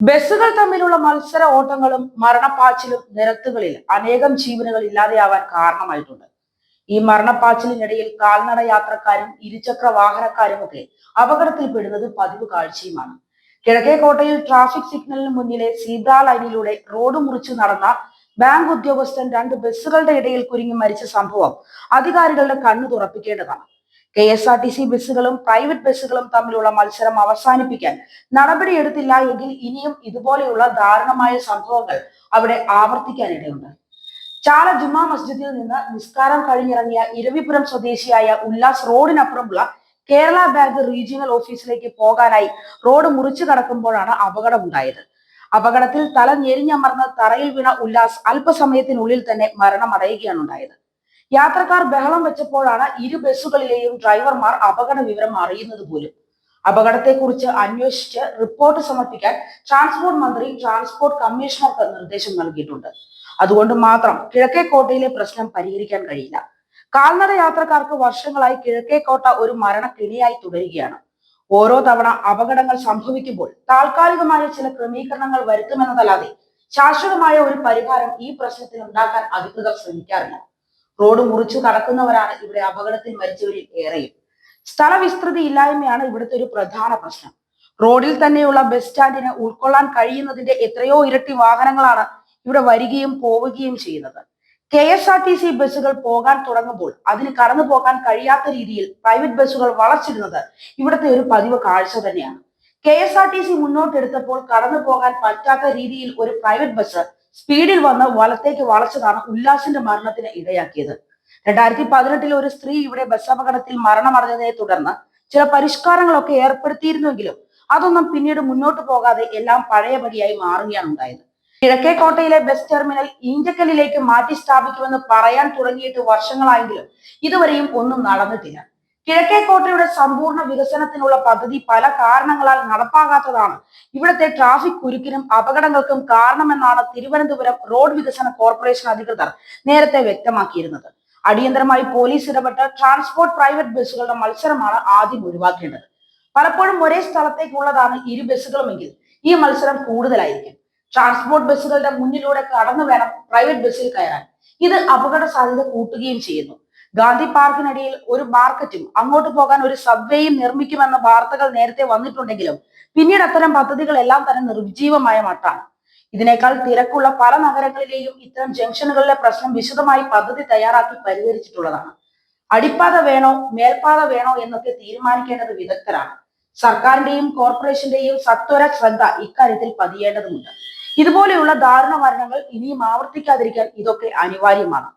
ബസ്സുകൾ തമ്മിലുള്ള മത്സര ഓട്ടങ്ങളും മരണപ്പാച്ചിലും നിരത്തുകളിൽ അനേകം ജീവനുകൾ ഇല്ലാതെയാവാൻ കാരണമായിട്ടുണ്ട്. ഈ മരണപ്പാച്ചിലിനിടയിൽ കാൽനട യാത്രക്കാരും ഇരുചക്ര വാഹനക്കാരുമൊക്കെ അപകടത്തിൽപ്പെടുന്നത് പതിവ് കാഴ്ചയുമാണ്. കിഴക്കേക്കോട്ടയിൽ ട്രാഫിക് സിഗ്നലിന് മുന്നിലെ സീബ്ര ലൈനിലൂടെ റോഡ് മുറിച്ചു നടന്ന ബാങ്ക് ഉദ്യോഗസ്ഥൻ രണ്ട് ബസ്സുകളുടെ ഇടയിൽ കുരുങ്ങി മരിച്ച സംഭവം അധികാരികളുടെ കണ്ണു തുറപ്പിക്കേണ്ടതാണ്. KSRTC ബസ്സുകളും പ്രൈവറ്റ് ബസ്സുകളും തമ്മിലുള്ള മത്സരം അവസാനിപ്പിക്കാൻ നടപടിയെടുത്തില്ല എങ്കിൽ ഇനിയും ഇതുപോലെയുള്ള ദാരുണമായ സംഭവങ്ങൾ അവിടെ ആവർത്തിക്കാനിടയുണ്ട്. ചാല ജുമാ മസ്ജിദിൽ നിന്ന് നിസ്കാരം കഴിഞ്ഞിറങ്ങിയ ഇരവിപുരം സ്വദേശിയായ ഉല്ലാസ് റോഡിനപ്പുറമുള്ള കേരള ബാങ്ക് റീജിയണൽ ഓഫീസിലേക്ക് പോകാനായി റോഡ് മുറിച്ചു കടക്കുമ്പോഴാണ് അപകടമുണ്ടായത്. അപകടത്തിൽ തല ഞെരിഞ്ഞമർന്ന് തറയിൽ വീണ ഉല്ലാസ് അല്പസമയത്തിനുള്ളിൽ തന്നെ മരണമടയുകയാണ് ഉണ്ടായത്. യാത്രക്കാർ ബഹളം വെച്ചപ്പോഴാണ് ഇരു ബസ്സുകളിലെയും ഡ്രൈവർമാർ അപകട വിവരം അറിയുന്നത് പോലും. അപകടത്തെക്കുറിച്ച് അന്വേഷിച്ച് റിപ്പോർട്ട് സമർപ്പിക്കാൻ ട്രാൻസ്പോർട്ട് മന്ത്രി ട്രാൻസ്പോർട്ട് കമ്മീഷണർക്ക് നിർദ്ദേശം നൽകിയിട്ടുണ്ട്. അതുകൊണ്ട് മാത്രം കിഴക്കേക്കോട്ടയിലെ പ്രശ്നം പരിഹരിക്കാൻ കഴിയില്ല. കാൽനട യാത്രക്കാർക്ക് വർഷങ്ങളായി കിഴക്കേക്കോട്ട ഒരു മരണക്കെണിയായി തുടരുകയാണ്. ഓരോ തവണ അപകടങ്ങൾ സംഭവിക്കുമ്പോൾ താൽക്കാലികമായ ചില ക്രമീകരണങ്ങൾ വരുത്തുമെന്നതല്ലാതെ ശാശ്വതമായ ഒരു പരിഹാരം ഈ പ്രശ്നത്തിന് ഉണ്ടാക്കാൻ അധികൃതർ ശ്രമിക്കാറില്ല. റോഡ് മുറിച്ചു കടക്കുന്നവരാണ് ഇവിടെ അപകടത്തിൽ മരിച്ചവരിൽ ഏറെയും. സ്ഥലവിസ്തൃതി ഇല്ലായ്മയാണ് ഇവിടുത്തെ ഒരു പ്രധാന പ്രശ്നം. റോഡിൽ തന്നെയുള്ള ബസ് സ്റ്റാൻഡിന് ഉൾക്കൊള്ളാൻ കഴിയുന്നതിന്റെ എത്രയോ ഇരട്ടി വാഹനങ്ങളാണ് ഇവിടെ വരികയും പോവുകയും ചെയ്യുന്നത്. KSRTC ബസ്സുകൾ പോകാൻ തുടങ്ങുമ്പോൾ അതിന് കടന്നു പോകാൻ കഴിയാത്ത രീതിയിൽ പ്രൈവറ്റ് ബസ്സുകൾ വളച്ചിടുന്നത് ഇവിടുത്തെ ഒരു പതിവ് കാഴ്ച തന്നെയാണ്. KSRTC മുന്നോട്ടെടുത്തപ്പോൾ കടന്നു പോകാൻ പറ്റാത്ത രീതിയിൽ ഒരു പ്രൈവറ്റ് ബസ് സ്പീഡിൽ വന്ന് വലത്തേക്ക് വളച്ചതാണ് ഉല്ലാസിന്റെ മരണത്തിന് ഇടയാക്കിയത്. 2018 ഒരു സ്ത്രീ ഇവിടെ ബസ് അപകടത്തിൽ മരണമടഞ്ഞതിനെ തുടർന്ന് ചില പരിഷ്കാരങ്ങളൊക്കെ ഏർപ്പെടുത്തിയിരുന്നുവെങ്കിലും അതൊന്നും പിന്നീട് മുന്നോട്ട് പോകാതെ എല്ലാം പഴയപടിയായി മാറുകയാണ് ഉണ്ടായത്. കിഴക്കേക്കോട്ടയിലെ ബസ് ടെർമിനൽ ഇഞ്ചക്കലിലേക്ക് മാറ്റി സ്ഥാപിക്കുമെന്ന് പറയാൻ തുടങ്ങിയിട്ട് വർഷങ്ങളായെങ്കിലും ഇതുവരെയും ഒന്നും നടന്നിട്ടില്ല. കിഴക്കേക്കോട്ടയുടെ സമ്പൂർണ്ണ വികസനത്തിനുള്ള പദ്ധതി പല കാരണങ്ങളാൽ നടപ്പാകാത്തതാണ് ഇവിടുത്തെ ട്രാഫിക് കുരുക്കിനും അപകടങ്ങൾക്കും കാരണമെന്നാണ് തിരുവനന്തപുരം റോഡ് വികസന കോർപ്പറേഷൻ അധികൃതർ നേരത്തെ വ്യക്തമാക്കിയിരുന്നത്. അടിയന്തരമായി പോലീസ് ഇടപെട്ട് ട്രാൻസ്പോർട്ട് പ്രൈവറ്റ് ബസ്സുകളുടെ മത്സരമാണ് ആദ്യം ഒഴിവാക്കേണ്ടത്. പലപ്പോഴും ഒരേ സ്ഥലത്തേക്കുള്ളതാണ് ഇരു ബസ്സുകളുമെങ്കിൽ ഈ മത്സരം കൂടുതലായിരിക്കും. ട്രാൻസ്പോർട്ട് ബസ്സുകളുടെ മുന്നിലൂടെ കടന്നു വേണം പ്രൈവറ്റ് ബസ്സിൽ കയറാൻ. ഇത് അപകട സാധ്യത കൂട്ടുകയും ചെയ്യുന്നു. ഗാന്ധി പാർക്കിനടിയിൽ ഒരു മാർക്കറ്റും അങ്ങോട്ട് പോകാൻ ഒരു സബ്വേയും നിർമ്മിക്കുമെന്ന വാർത്തകൾ നേരത്തെ വന്നിട്ടുണ്ടെങ്കിലും പിന്നീട് അത്തരം പദ്ധതികളെല്ലാം തന്നെ നിർജ്ജീവമായ മട്ടാണ്. ഇതിനേക്കാൾ തിരക്കുള്ള പല നഗരങ്ങളിലെയും ഇത്തരം ജംഗ്ഷനുകളിലെ പ്രശ്നം വിശദമായി പദ്ധതി തയ്യാറാക്കി പരിഹരിച്ചിട്ടുള്ളതാണ്. അടിപ്പാത വേണോ മേൽപ്പാത വേണോ എന്നൊക്കെ തീരുമാനിക്കേണ്ടത് വിദഗ്ധരാണ്. സർക്കാരിന്റെയും കോർപ്പറേഷന്റെയും സത്വര ശ്രദ്ധ ഇക്കാര്യത്തിൽ പതിയേണ്ടതുണ്ട്. ഇതുപോലെയുള്ള ദാരുണ മരണങ്ങൾ ഇനിയും ആവർത്തിക്കാതിരിക്കാൻ ഇതൊക്കെ അനിവാര്യമാണ്.